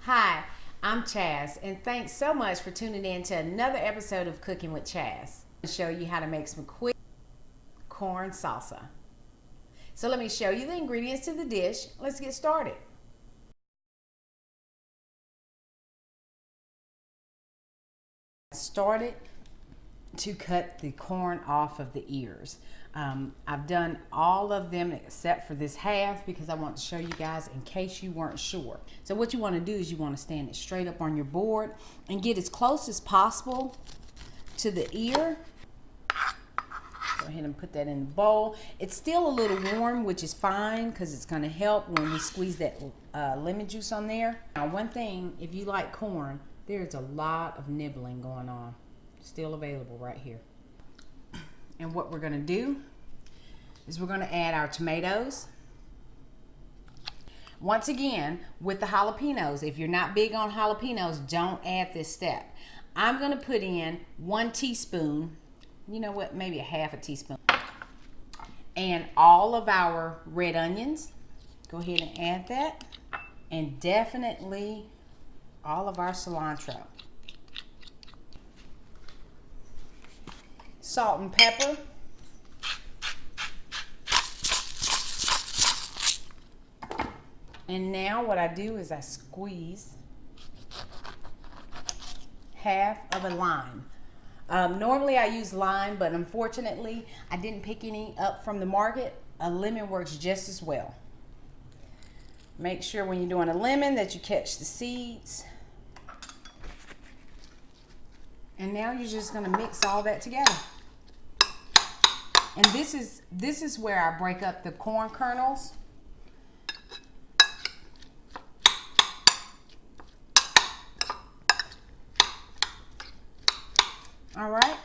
Hi, I'm Chaz, and thanks so much for tuning in to another episode of Cooking with Chaz. I'll show you how to make some quick corn salsa. So let me show you the ingredients to the dish. Let's get started. Started to cut the corn off of the ears. I've done all of them except for this half because I want to show you guys in case you weren't sure. So what you want to do is you want to stand it straight up on your board and get as close as possible to the ear. Go ahead and put that in the bowl. It's still a little warm, which is fine because it's going to help when we squeeze that lemon juice on there. Now, one thing, if you like corn, there's a lot of nibbling going on. Still available right here. And what we're going to do is we're going to add our tomatoes. Once again, with the jalapenos, if you're not big on jalapenos, don't add this step. I'm going to put in 1 teaspoon, you know what, maybe a half a teaspoon, and all of our red onions. Go ahead and add that, and definitely all of our cilantro. Salt and pepper. And now what I do is I squeeze half of a lime. Normally I use lime, but unfortunately I didn't pick any up from the market. A lemon works just as well. Make sure when you're doing a lemon that you catch the seeds. And now you're just going to mix all that together. And this is where I break up the corn kernels. All right.